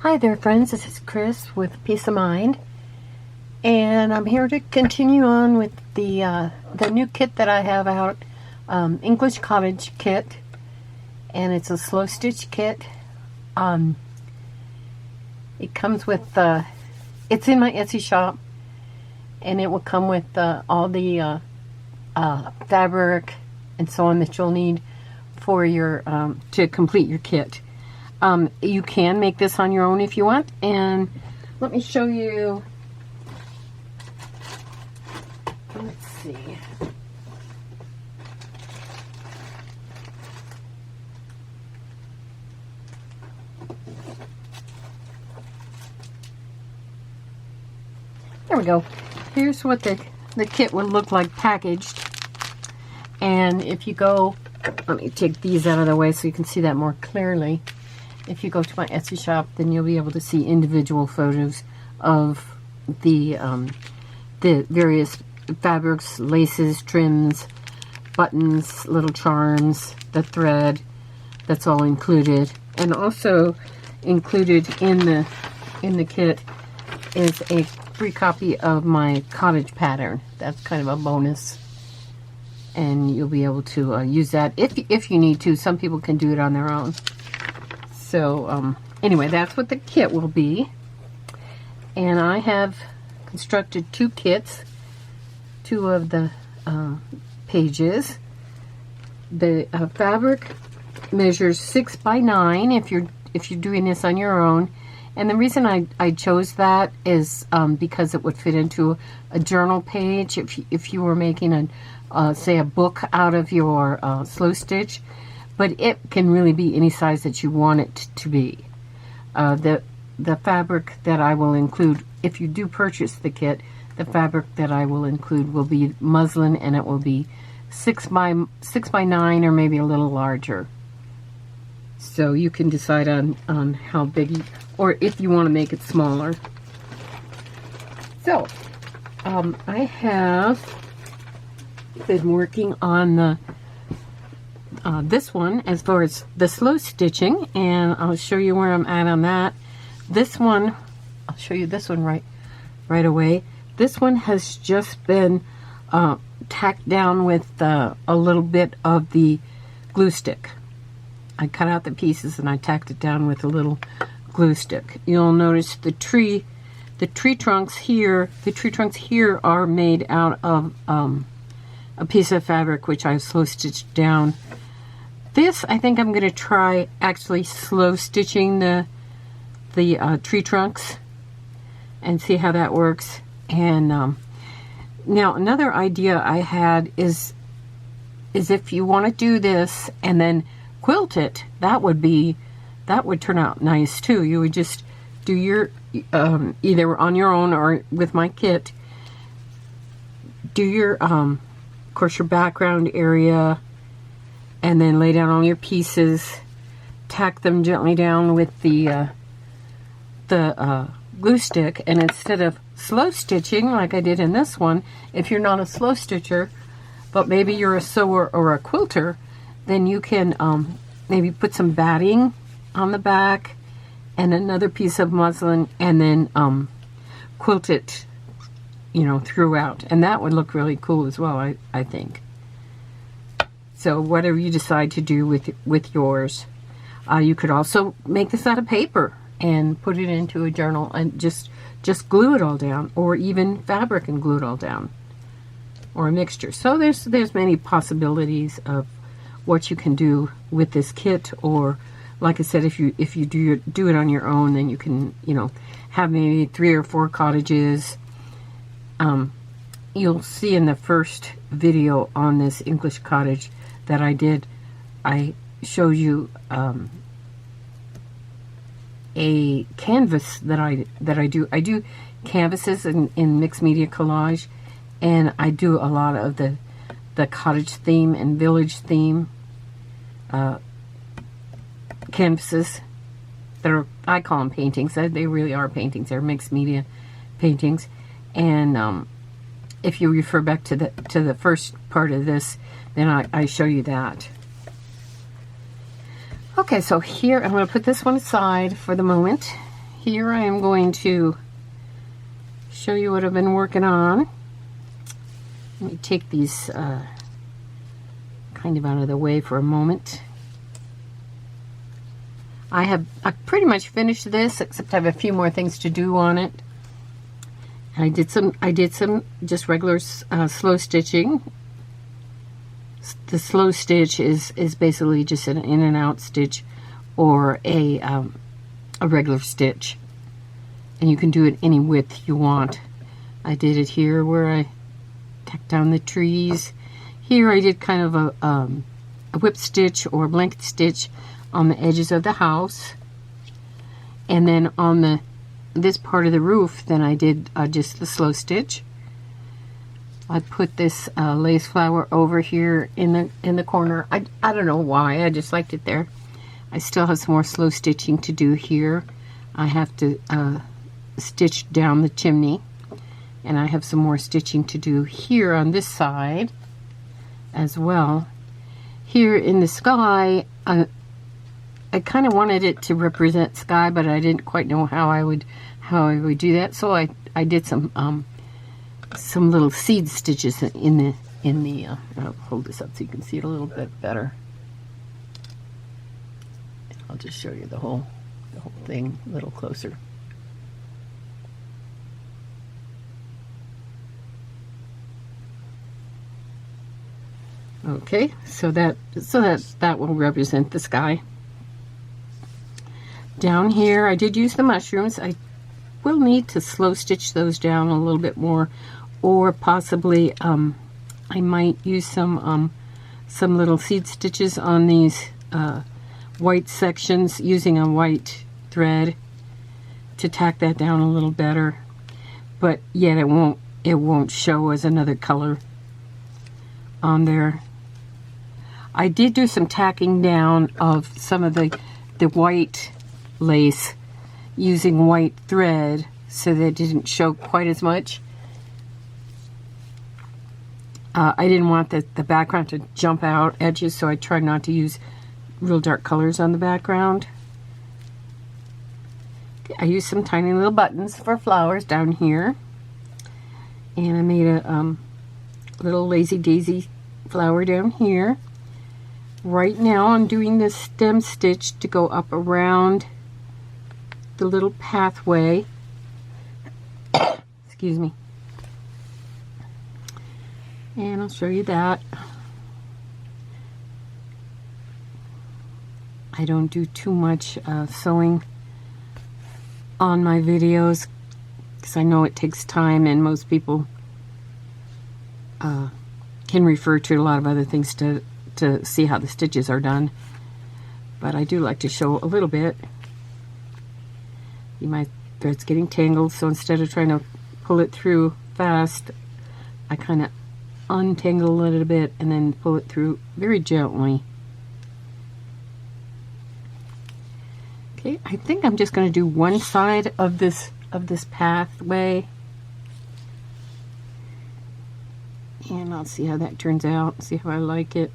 Hi there friends, this is Chris with Peace of Mind, and I'm here to continue on with the new kit that I have out, English Cottage kit, and it's a slow stitch kit. It comes with, it's in my Etsy shop, and it will come with all the fabric and so on that you'll need for your, to complete your kit. You can make this on your own if you want, and let me show you. Let's see. There we go. Here's what the kit would look like packaged. And if you go, let me take these out of the way so you can see that more clearly. If you go to my Etsy shop, then you'll be able to see individual photos of the various fabrics, laces, trims, buttons, little charms, the thread. That's all included. And also included in the kit is a free copy of my cottage pattern. That's kind of a bonus, and you'll be able to use that if you need to. Some people can do it on their own. So anyway, that's what the kit will be. And I have constructed two kits, two of the pages. The fabric measures 6 by 9 if you're doing this on your own. And the reason I chose that is because it would fit into a journal page if you were making say a book out of your slow stitch. But it can really be any size that you want it to be. The fabric that I will include, if you do purchase the kit, the fabric that I will include will be muslin, and it will be 6 by 9 or maybe a little larger. So you can decide on how big, or if you want to make it smaller. So I have been working on this one as far as the slow stitching, and I'll show you where I'm at on that. This one, I'll show you this one right away. This one has just been tacked down with a little bit of the glue stick. I cut out the pieces and I tacked it down with a little glue stick. You'll notice the tree trunks here are made out of a piece of fabric which I've slow stitched down. This, I think I'm going to try actually slow stitching the tree trunks and see how that works. And now another idea I had is if you want to do this and then quilt it, that would turn out nice too. You would just do your either on your own or with my kit, do your of course your background area, and then lay down all your pieces, tack them gently down with the glue stick. And instead of slow stitching like I did in this one, if you're not a slow stitcher, but maybe you're a sewer or a quilter, then you can maybe put some batting on the back and another piece of muslin, and then quilt it, throughout. And that would look really cool as well, I think. So whatever you decide to do with yours. You could also make this out of paper and put it into a journal and just glue it all down, or even fabric and glue it all down, or a mixture. So there's many possibilities of what you can do with this kit. Or like I said, if you do it on your own, then you can have maybe 3 or 4 cottages. You'll see in the first video on this English cottage that I did, I showed you a canvas that I do. I do canvases in mixed media collage, and I do a lot of the cottage theme and village theme canvases that are, I call them paintings. They really are paintings. They're mixed media paintings. And if you refer back to the first part of this, then I show you that. Okay, so here I'm going to put this one aside for the moment. here I am going to show you what I've been working on. Let me take these kind of out of the way for a moment. I pretty much finished this, except I have a few more things to do on it. I did some just regular slow stitching. The slow stitch is basically just an in and out stitch or a regular stitch, and you can do it any width you want. I did it here where I tacked down the trees. Here I did kind of a whip stitch or a blanket stitch on the edges of the house, and then on this part of the roof, then I did just the slow stitch. I put this lace flower over here in the corner. I don't know why, I just liked it there. I still have some more slow stitching to do here. I have to stitch down the chimney, and I have some more stitching to do here on this side as well. Here in the sky, I kind of wanted it to represent sky, but I didn't quite know how I would do that. So I did some little seed stitches in the I'll hold this up so you can see it a little bit better. I'll just show you the whole thing a little closer. Okay, so that will represent the sky. Down here, I did use the mushrooms. I will need to slow stitch those down a little bit more, or possibly I might use some little seed stitches on these white sections using a white thread to tack that down a little better. But yet it won't show as another color on there. I did do some tacking down of some of the white lace using white thread so that it didn't show quite as much. I didn't want the background to jump out edges, so I tried not to use real dark colors on the background. I used some tiny little buttons for flowers down here, and I made a little lazy daisy flower down here. Right now I'm doing this stem stitch to go up around the little pathway. Excuse me. And I'll show you that. I don't do too much sewing on my videos because I know it takes time, and most people can refer to a lot of other things to see how the stitches are done. But I do like to show a little bit. My thread's getting tangled, so instead of trying to pull it through fast, I kind of untangle a little bit and then pull it through very gently. Okay, I think I'm just going to do one side of this pathway, and I'll see how that turns out, see how I like it.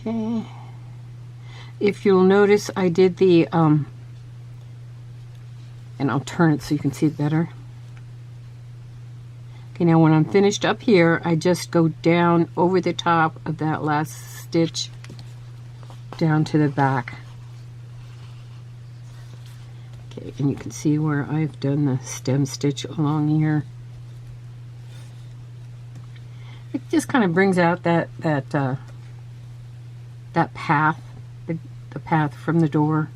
Okay, if you'll notice, I did the and I'll turn it so you can see it better. Okay, now when I'm finished up here, I just go down over the top of that last stitch down to the back. Okay, and you can see where I've done the stem stitch along here. It just kind of brings out that path, the path from the door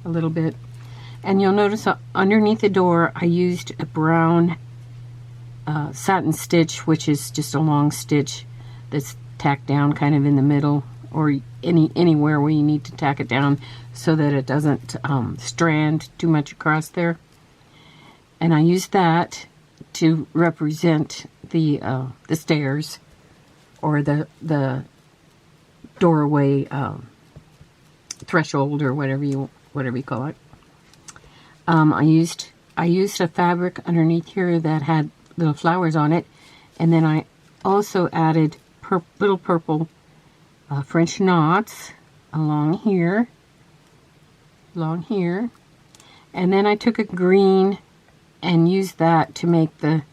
a little bit. And you'll notice underneath the door I used a brown satin stitch, which is just a long stitch that's tacked down kind of in the middle, or anywhere where you need to tack it down so that it doesn't strand too much across there. And I used that to represent the stairs, or the doorway threshold, or whatever you call it. I used a fabric underneath here that had little flowers on it, and then I also added little purple French knots along here, and then I took a green and used that to make the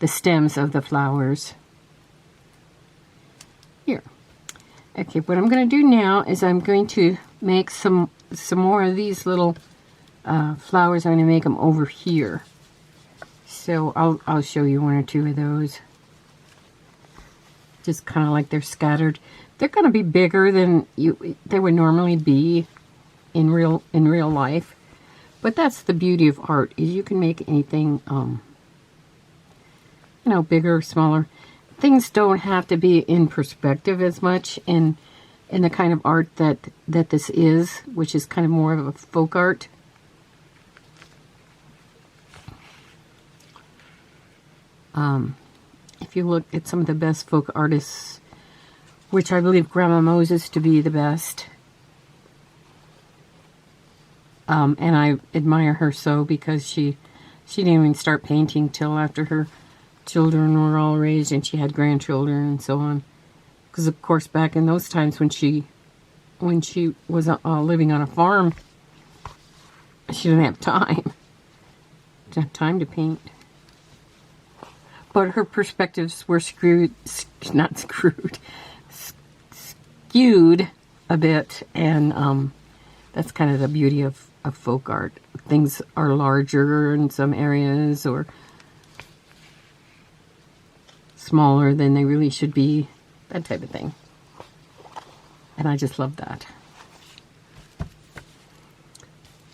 stems of the flowers here. Okay, what I'm going to do now is I'm going to make some more of these little flowers. I'm going to make them over here. So I'll show you one or two of those. Just kind of like they're scattered. They're going to be bigger than they would normally be in real life. But that's the beauty of art, is you can make anything, you know, bigger or smaller. Things don't have to be in perspective as much in the kind of art that this is, which is kind of more of a folk art. If you look at some of the best folk artists, which I believe Grandma Moses to be the best, and I admire her so, because she didn't even start painting till after her children were all raised and she had grandchildren and so on. Because of course back in those times when she was living on a farm, she didn't have time. She didn't have time to paint. But her perspectives were skewed a bit, and that's kind of the beauty of folk art. Things are larger in some areas or smaller than they really should be, that type of thing. And I just love that.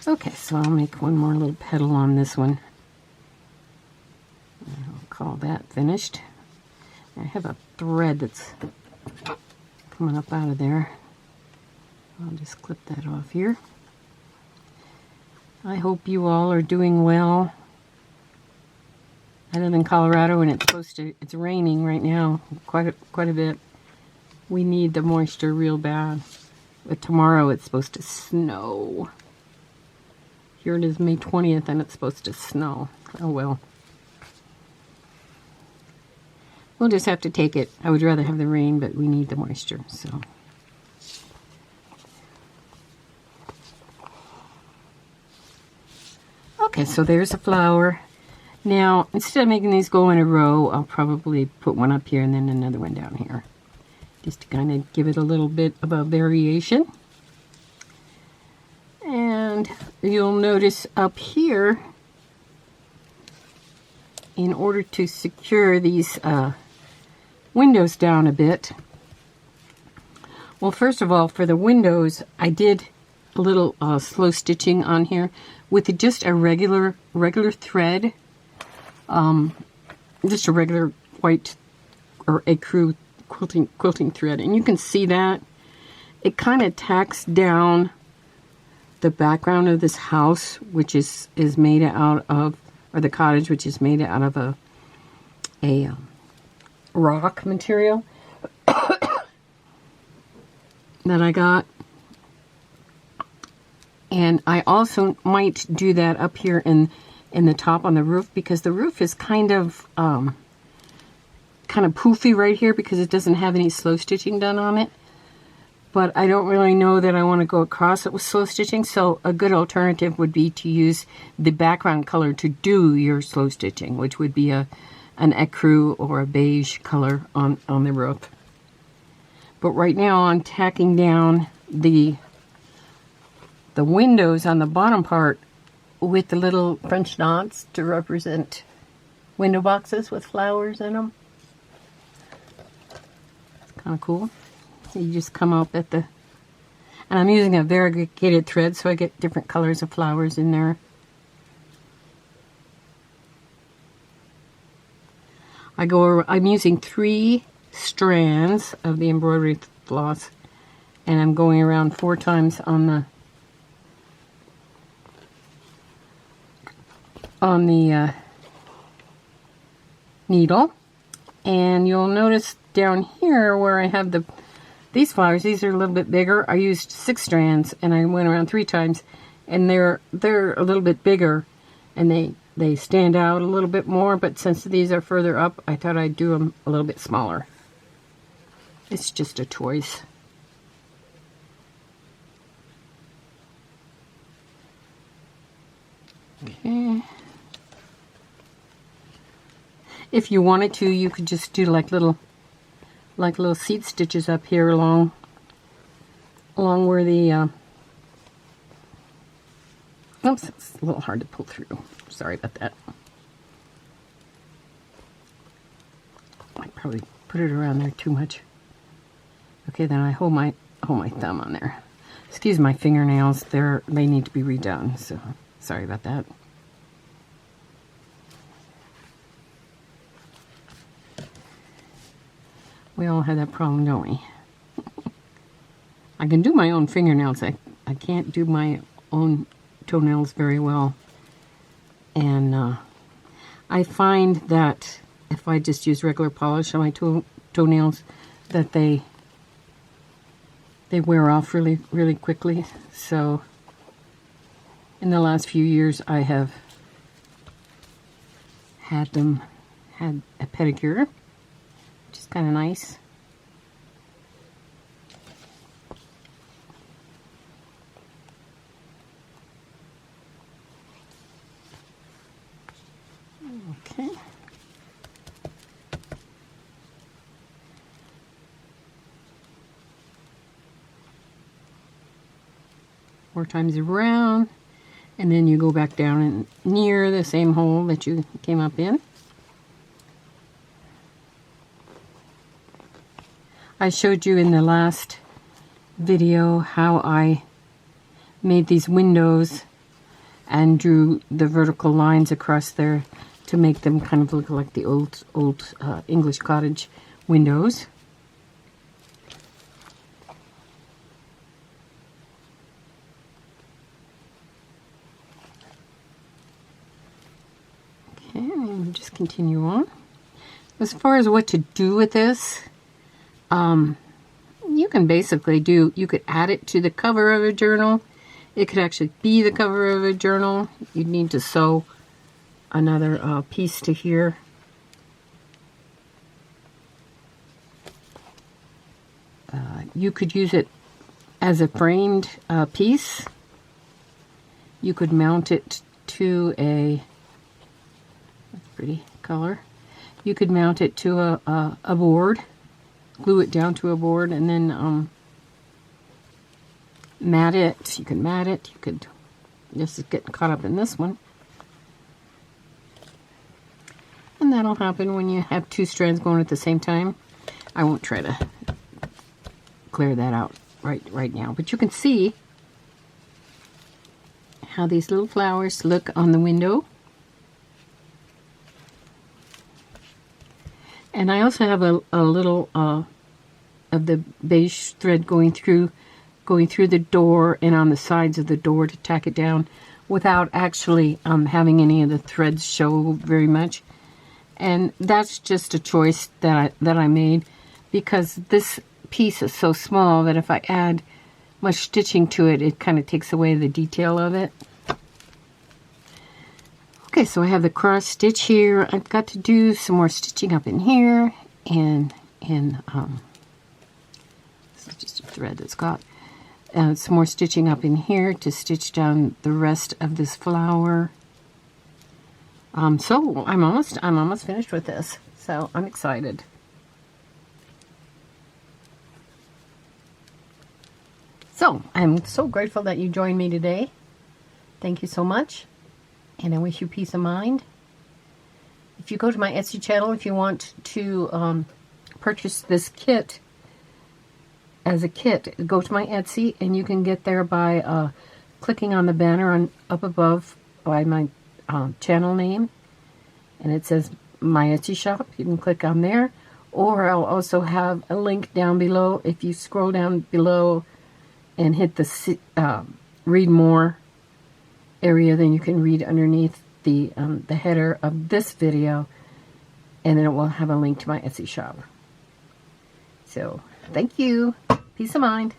Okay, so I'll make one more little petal on this one. I'll call that finished. I have a thread that's coming up out of there. I'll just clip that off here. I hope you all are doing well. I live in Colorado and it's raining right now quite a bit. We need the moisture real bad. But tomorrow it's supposed to snow. Here it is, May 20th, and it's supposed to snow. Oh well. We'll just have to take it. I would rather have the rain, but we need the moisture, so. Okay, so there's a flower. Now, instead of making these go in a row, I'll probably put one up here and then another one down here. Just to kind of give it a little bit of a variation. And you'll notice up here, in order to secure these windows down a bit, well, first of all, for the windows, I did a little slow stitching on here with just a regular thread, just a regular white or ecru quilting thread, and you can see that it kind of tacks down the background of this house, which is made out of, or the cottage, which is made out of a rock material that I got. And I also might do that up here in the top on the roof, because the roof is kind of poofy right here because it doesn't have any slow stitching done on it. But I don't really know that I want to go across it with slow stitching, so a good alternative would be to use the background color to do your slow stitching, which would be an ecru or a beige color on the roof. But right now I'm tacking down the windows on the bottom part with the little French knots to represent window boxes with flowers in them. It's kind of cool. So you just come up at the, and I'm using a variegated thread so I get different colors of flowers in there. I'm using 3 strands of the embroidery floss, and I'm going around 4 times on the needle. And you'll notice down here where I have these flowers, these are a little bit bigger. I used 6 strands and I went around 3 times, and they're a little bit bigger and they stand out a little bit more, but since these are further up, I thought I'd do them a little bit smaller. It's just a choice. Okay. If you wanted to, you could just do like little seat stitches up here along where the oops, it's a little hard to pull through. Sorry about that. I probably put it around there too much. Okay, then I hold my thumb on there. Excuse my fingernails. They need to be redone. So sorry about that. We all have that problem, don't we? I can do my own fingernails. I can't do my own toenails very well. And I find that if I just use regular polish on my toenails, that they wear off really, really quickly. So in the last few years, I have had a pedicure, which is kind of nice. Okay. Four times around, and then you go back down and near the same hole that you came up in. I showed you in the last video how I made these windows and drew the vertical lines across there to make them kind of look like the old English Cottage windows. Okay, and we'll just continue on. As far as what to do with this, you can basically you could add it to the cover of a journal. It could actually be the cover of a journal. You'd need to sew another piece to here. You could use it as a framed piece. You could mount it to a pretty color. You could mount it to a board, glue it down to a board, and then mat it. You can mat it. You could just get caught up in this one. And that'll happen when you have two strands going at the same time. I won't try to clear that out right now, but you can see how these little flowers look on the window. And I also have a little of the beige thread going through the door and on the sides of the door to tack it down without actually having any of the threads show very much. And that's just a choice that I made, because this piece is so small that if I add much stitching to it, it kind of takes away the detail of it. Okay, so I have the cross stitch here. I've got to do some more stitching up in here, and this is just a thread that's got some more stitching up in here to stitch down the rest of this flower. So I'm almost finished with this, so I'm excited. So I'm so grateful that you joined me today. Thank you so much. And I wish you peace of mind. If you go to my Etsy channel, if you want to purchase this kit as a kit, go to my Etsy, and you can get there by clicking on the banner up above by my channel name, and it says my Etsy shop. You can click on there, or I'll also have a link down below. If you scroll down below and hit the read more area, then you can read underneath the header of this video, and then it will have a link to my Etsy shop. So thank you. Peace of mind.